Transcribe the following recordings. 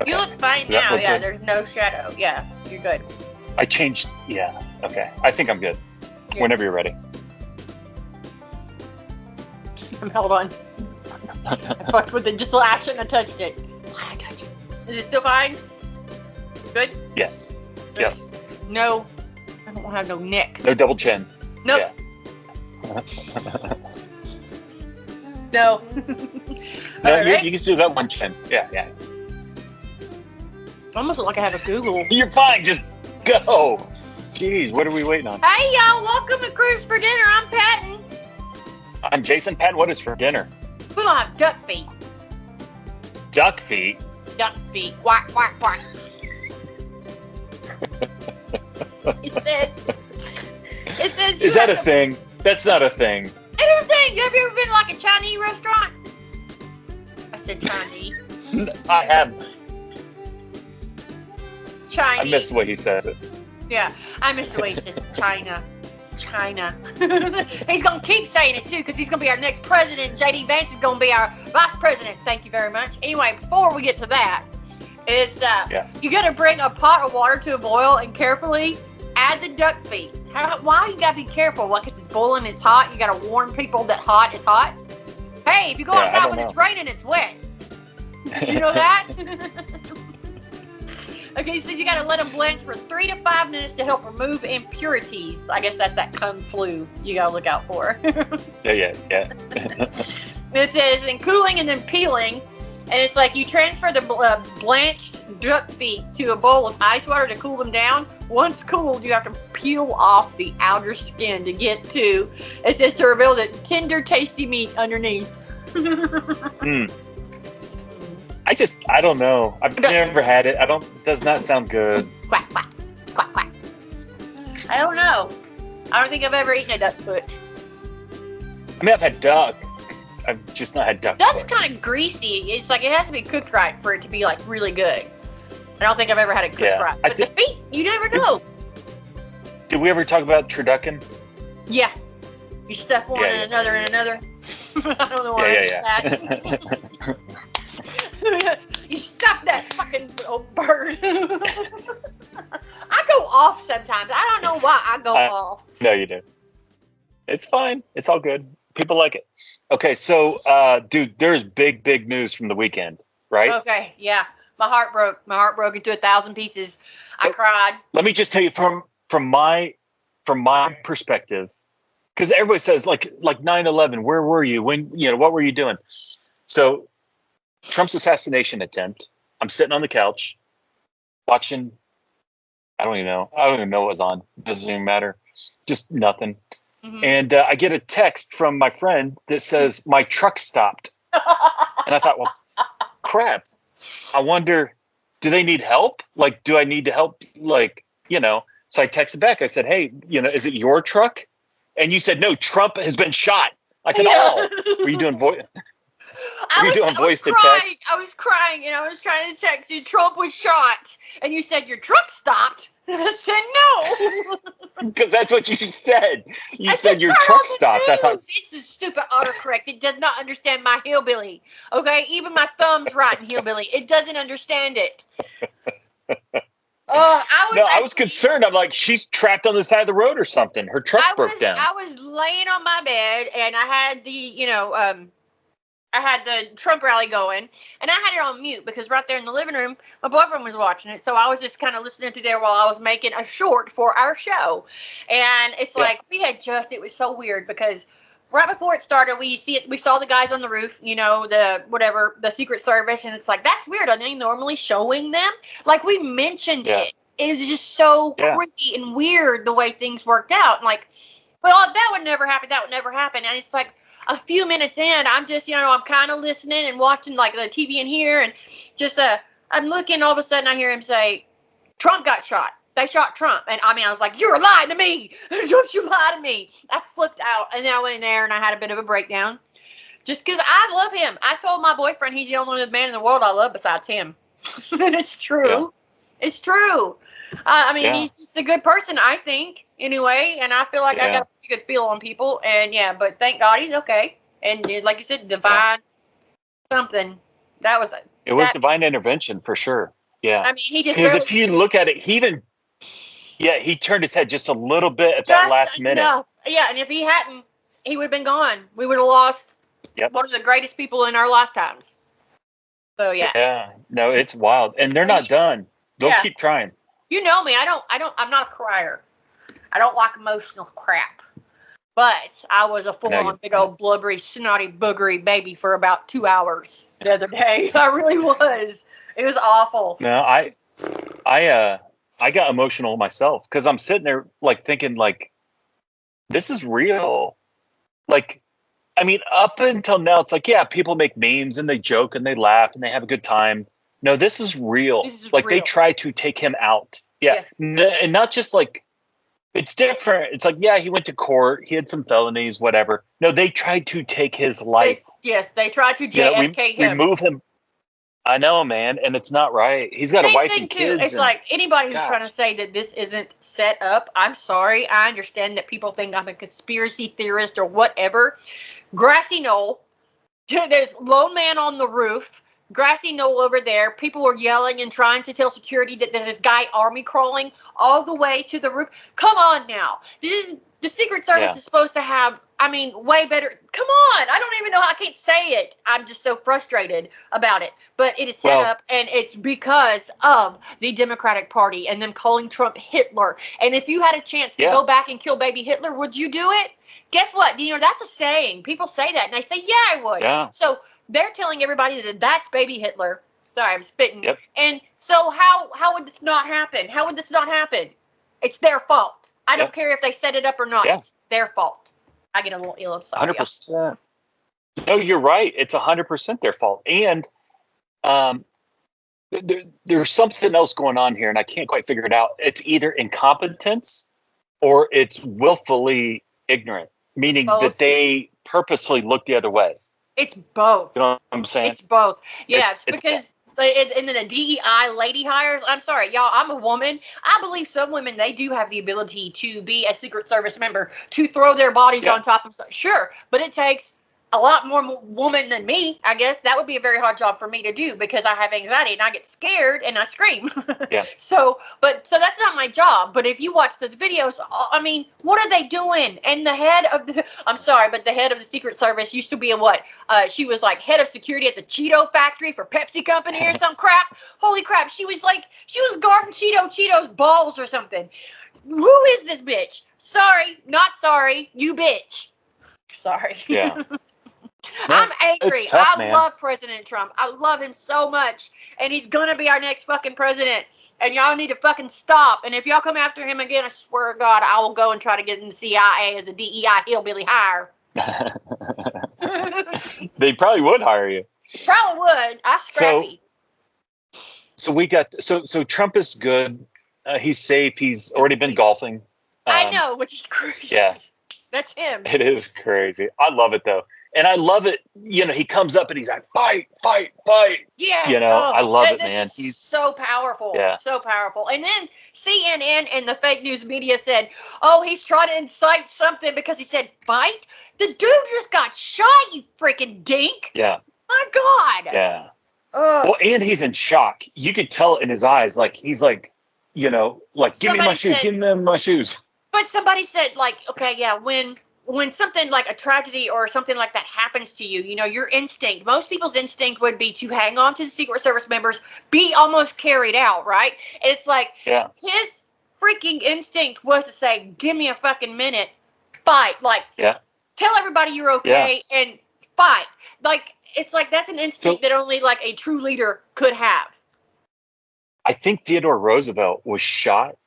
Okay. You look fine now. Yeah, there's no shadow. Yeah, you're good. I changed. Yeah. Okay. I think I'm good. Yeah. Whenever you're ready. Hold on. I fucked with it just a little. I shouldn't have touched it. Why did I touch it? Is it still fine? Good? Yes. Good. Yes. No. I don't have no neck. No double chin. Nope. Yeah. No. No, Right. you can still got one chin. Yeah. I almost look like I have a Google. You're fine. Just go. Jeez, what are we waiting on? Hey, y'all. Welcome to Cruise for Dinner. I'm Patton. I'm Jason. Pat, what is for dinner? We don't have duck feet. Duck feet. Duck feet. Quack, quack, quack. It says. Is that a thing? That's not a thing. It is a thing. Have you ever been to like a Chinese restaurant? I said Chinese. I have. Chinese. I missed the way he says it. Yeah, I miss the way he says China. He's going to keep saying it, too, because he's going to be our next president. J.D. Vance is going to be our vice president. Thank you very much. Anyway, before we get to that, it's you got to bring a pot of water to a boil and carefully add the duck feet. Why you got to be careful? What, because it's boiling, it's hot? You got to warn people that hot is hot? Hey, if you go outside when it's raining, it's wet. Did you know that? Okay, so you got to let them blanch for 3 to 5 minutes to help remove impurities. I guess that's that kung flu you got to look out for. Yeah. It says, and cooling and then peeling. And it's like you transfer the blanched duck feet to a bowl of ice water to cool them down. Once cooled, you have to peel off the outer skin to get to, it says, to reveal the tender, tasty meat underneath. I don't know. I've never had it. It does not sound good. Quack, quack, quack, quack. I don't know. I don't think I've ever eaten a duck foot. I mean, I've had duck. I've just not had duck Duck's foot. kind of greasy. It's like it has to be cooked right for it to be like really good. I don't think I've ever had it cooked right. But the feet, you never know. Did we ever talk about turducken? Yeah. You stuff one and another and another. I don't know why I did that. You stuff that fucking bird. I go off sometimes. I don't know why I go off. No, you do. It's fine. It's all good. People like it. Okay, so, dude, there's big news from the weekend, right? Okay, yeah. My heart broke. My heart broke into 1,000 pieces. I cried. Let me just tell you from my perspective, because everybody says like 9/11. Where were you? When what were you doing? So Trump's assassination attempt. I'm sitting on the couch watching. I don't even know what was on. Doesn't even matter. Just nothing. Mm-hmm. And I get a text from my friend that says my truck stopped. And I thought, well, crap. I wonder, do they need help? Like, do I need to help? Like, so I texted back. I said, hey, is it your truck? And you said, no, Trump has been shot. I said, oh, were you doing voice? Voice to text? I was crying and I was trying to text you. Trump was shot. And you said your truck stopped. And I said, no. Because that's what you said. You said your truck stopped. I thought, it's a stupid autocorrect. It does not understand my hillbilly. Okay? Even my thumb's writing hillbilly. It doesn't understand it. I was concerned. I'm like, she's trapped on the side of the road or something. Her truck broke down. I was laying on my bed and I had I had the Trump rally going, and I had it on mute because right there in the living room, my boyfriend was watching it. So I was just kind of listening to there while I was making a short for our show. And it's like it was so weird because right before it started, we saw the guys on the roof, the Secret Service, and it's like, that's weird. Are they normally showing them? Like, we mentioned it. It was just so creepy and weird the way things worked out. And like, well, that would never happen. That would never happen. And it's like, a few minutes in, I'm just, I'm kind of listening and watching like the TV in here, and just I'm looking. All of a sudden, I hear him say, "Trump got shot. They shot Trump." And I was like, "You're lying to me! Don't you lie to me!" I flipped out, and then I went in there and I had a bit of a breakdown, just because I love him. I told my boyfriend he's the only man in the world I love besides him, and it's true. Yeah. It's true. He's just a good person, I think, anyway, and I feel like I got a pretty good feel on people, and but thank God he's okay. And like you said, divine something. That was It was divine intervention for sure. Yeah. I mean, he just because if you look at it, he turned his head just a little bit at that last minute. Yeah, and if he hadn't, he would have been gone. We would have lost one of the greatest people in our lifetimes. So yeah. Yeah. No, it's wild, and they're not done. They'll keep trying. You know me. I'm not a crier. I don't like emotional crap. But I was a full-on big old blubbery, snotty, boogery baby for about 2 hours the other day. I really was. It was awful. No, I got emotional myself because I'm sitting there like thinking like, this is real. Like, I mean, up until now, it's like, yeah, people make memes and they joke and they laugh and they have a good time. No, this is real. They try to take him out. Yeah. Yes. And not just like, it's different. It's like, yeah, he went to court. He had some felonies, whatever. No, they tried to take his life. They tried to JFK him. Remove him. I know, man, and it's not right. He's got a wife and kids. It's like anybody who's trying to say that this isn't set up, I'm sorry. I understand that people think I'm a conspiracy theorist or whatever. Grassy knoll. There's lone man on the roof. Grassy knoll over there. People were yelling and trying to tell security that there's this guy army crawling all the way to the roof. Come on now. This is the Secret Service is supposed to have, I mean, way better. Come on. I don't even know how I can't say it. I'm just so frustrated about it. But it is set up, and it's because of the Democratic Party and them calling Trump Hitler. And if you had a chance to go back and kill baby Hitler, would you do it? Guess what? You know, that's a saying. People say that, and I say, yeah, I would. Yeah. So they're telling everybody that that's baby Hitler. Sorry, I'm spitting. Yep. And so how would this not happen? How would this not happen? It's their fault. I don't care if they set it up or not. It's their fault. I get a little ill. I'm sorry. 100%. No, you're right. It's 100% their fault. And there's something else going on here, and I can't quite figure it out. It's either incompetence or it's willfully ignorant, meaning that they purposely look the other way. It's both. You know what I'm saying? It's both. Yeah, it's because and then the DEI lady hires. I'm sorry, y'all. I'm a woman. I believe some women, they do have the ability to be a Secret Service member, to throw their bodies on top of stuff. Sure, but it takes a lot more woman than me, I guess. That would be a very hard job for me to do because I have anxiety and I get scared and I scream. So that's not my job. But if you watch the videos, I mean, what are they doing? And the head of the, I'm sorry, but the head of the Secret Service used to be she was like head of security at the Cheeto factory for Pepsi Company or some crap. Holy crap. She was guarding Cheetos balls or something. Who is this bitch? Sorry, not sorry, you bitch. Sorry. Yeah. I'm angry. Tough, I love President Trump. I love him so much. And he's going to be our next fucking president. And y'all need to fucking stop. And if y'all come after him again, I swear to God, I will go and try to get in the CIA as a DEI hillbilly hire. They probably would hire you. Probably would. I scrappy. So we got, so Trump is good. He's safe. He's already been golfing. I know, which is crazy. Yeah. That's him. It is crazy. I love it though. And I love it. You know, he comes up and he's like, fight, fight, fight. Yeah. You know, I love it, man. He's so powerful. Yeah. So powerful. And then CNN and the fake news media said, oh, he's trying to incite something because he said fight. The dude just got shot, you freaking dink. Yeah. My God. Yeah. Well, and he's in shock. You could tell in his eyes, like, he's like, you know, like, give me my shoes, give me my shoes. But somebody said, like, okay, yeah, when something like a tragedy or something like that happens to you, you know, your instinct, most people's instinct would be to hang on to the Secret Service members, be almost carried out, right? It's like his freaking instinct was to say, give me a fucking minute, fight. Like, tell everybody you're okay and fight. Like, it's like that's an instinct that only like a true leader could have. I think Theodore Roosevelt was shot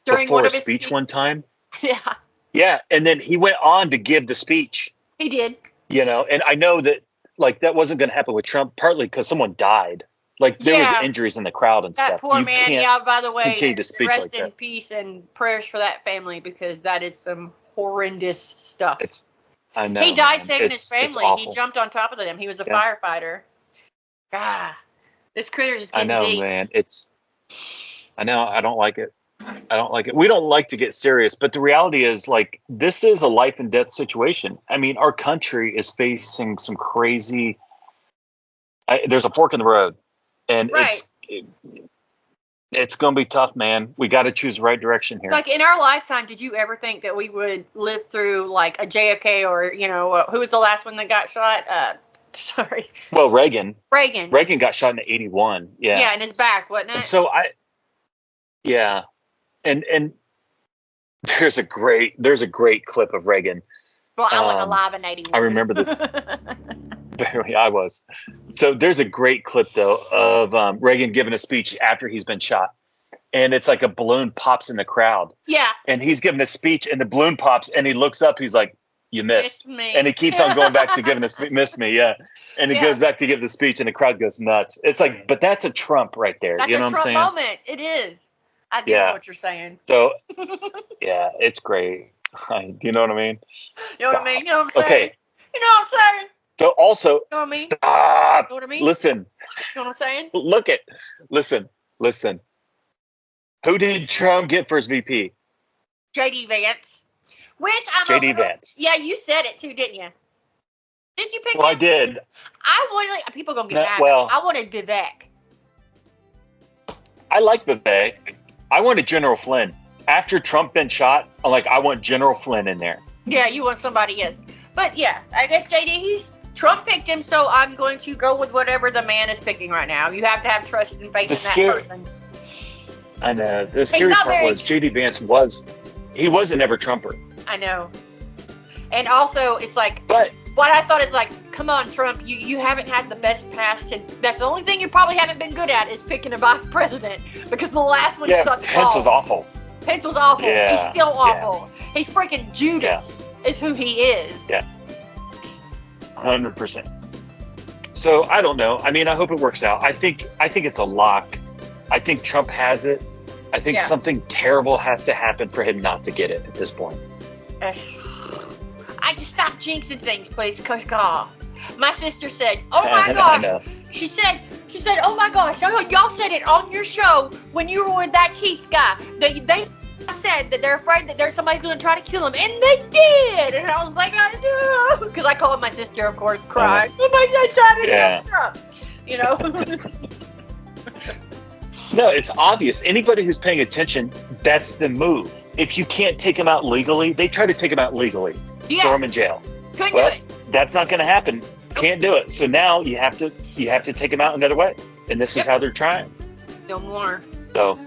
during before a speech one time. Yeah. Yeah, and then he went on to give the speech. He did. You know, and I know that, like, that wasn't going to happen with Trump, partly because someone died. Like, there was injuries in the crowd and that stuff. That poor man, by the way, rest like in peace and prayers for that family because that is some horrendous stuff. I know. He died saving his family. He jumped on top of them. He was a firefighter. God, this critter is getting deep. Man. I know. I don't like it. We don't like to get serious, but the reality is, like, this is a life and death situation. I mean, our country is facing some crazy. There's a fork in the road. and Right. it's going to be tough, man. We got to choose the right direction here. Like in our lifetime, did you ever think that we would live through like a JFK or who was the last one that got shot? Sorry. Well, Reagan Reagan got shot in '81. Yeah. Yeah, in his back, wasn't it? And so and there's a great clip of Reagan. Well, I wasn't alive in '81. I remember this. Barely, I was. So there's a great clip though of Reagan giving a speech after he's been shot, and it's like a balloon pops in the crowd. Yeah. And he's giving a speech, and the balloon pops, and he looks up. He's like, "You missed." Me. And he keeps on going back to giving a speech. Missed me, yeah. And he goes back to give the speech, and the crowd goes nuts. It's like, but that's a Trump right there. That's you know a what I'm saying? Trump moment. It is. I do know what you're saying. So, yeah, it's great. Do you know what I mean? You know what I mean? You know what I'm saying? Okay. You know what I'm saying? So also, You know what I mean? stop. You know what I mean? Listen. You know what I'm saying? Listen. Who did Trump get for his VP? JD Vance. Which Vance. Yeah, you said it too, didn't you? Did you pick him? I did. I wanted, people going to get mad. Well, I wanted Vivek. I like Vivek. I wanted General Flynn. After Trump been shot, I'm like, I want General Flynn in there. Yeah, you want somebody, yes. But yeah, I guess JD, Trump picked him, so I'm going to go with whatever the man is picking right now. You have to have trust and faith in that person. I know. The scary part was JD Vance was a never Trumper. I know. And also, it's like, but what I thought is like, come on, Trump, you haven't had the best past. And that's the only thing you probably haven't been good at is picking a vice president, because the last one sucked. Pence was awful. Pence was awful. Yeah. He's still awful. Yeah. He's freaking Judas is who he is. Yeah. 100%. So I don't know. I mean, I hope it works out. I think it's a lock. I think Trump has it. I think something terrible has to happen for him not to get it at this point. I just stop jinxing things, please. Cause God, my sister said, "Oh my gosh," she said, "Oh my gosh, y'all said it on your show when you were with that Keith guy. They said that they're afraid that somebody's going to try to kill him, and they did." And I was like, "I do," because I called my sister, of course, cried. Somebody's trying to kill Trump, you know. No, it's obvious. Anybody who's paying attention, that's the move. If you can't take him out legally, they try to take him out legally. Yeah. Throw him in jail. Couldn't do it. That's not going to happen. Can't do it. So now you have to take him out another way, and this is how they're trying. No more. So,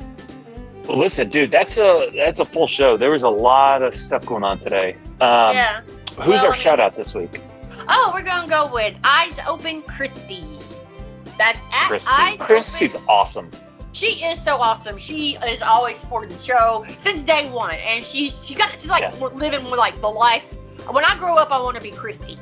well, listen, dude, that's a full show. There was a lot of stuff going on today. Who's our shout out this week? Oh, we're gonna go with Eyes Open Christie. That's at Christie. Eyes Christie's Open. awesome. She is so awesome. She has always supported the show since day one, and she's like living like the life. When I grow up, I want to be Christie,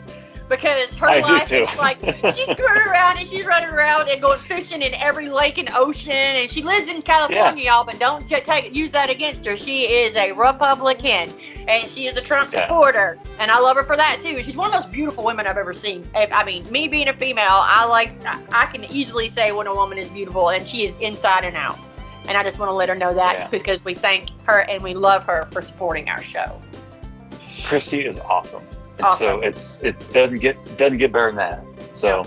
because her life is like she's screwing around and she's running around and going fishing in every lake and ocean, and she lives in California, y'all. But don't use that against her. She is a Republican, and she is a Trump supporter, and I love her for that too. She's one of the most beautiful women I've ever seen. I mean, me being a female, I can easily say when a woman is beautiful, and she is inside and out. And I just want to let her know that because we thank her and we love her for supporting our show. Christie is awesome. And so it doesn't get better than that. So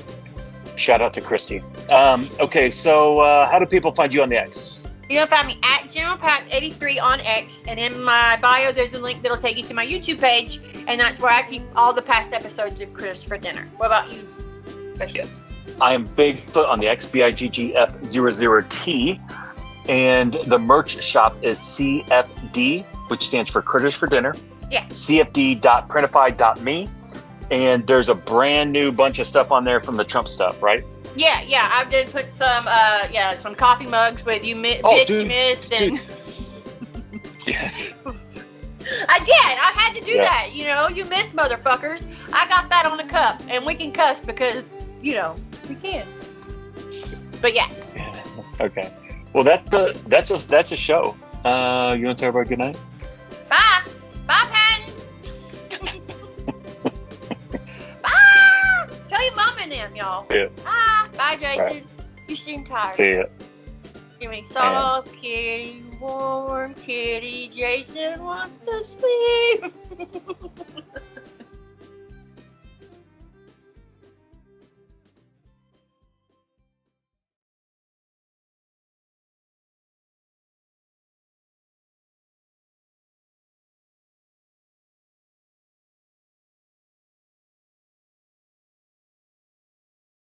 shout out to Christie. Okay, so how do people find you on the X? You can find me at GeneralPack83 on X, and in my bio there's a link that'll take you to my YouTube page, and that's where I keep all the past episodes of Christopher Dinner. What about you? Yes. I am Bigfoot on the X, BIGGF00T, and the merch shop is CFD, which stands for Critters for Dinner. Yeah. CFD.printify.me, and there's a brand new bunch of stuff on there from the Trump stuff, right? Yeah, I did put some coffee mugs with you missed and Yeah. I did. I had to do that. You know, you missed, motherfuckers. I got that on the cup, and we can cuss because we can. But yeah. Okay. Well, that's a show. You want to tell everybody good night? Bye, Patton. Bye. Tell your mom and them, y'all. Yeah. Bye, Jason. Right. You seem tired. See ya. Give me soft kitty, warm kitty. Jason wants to sleep.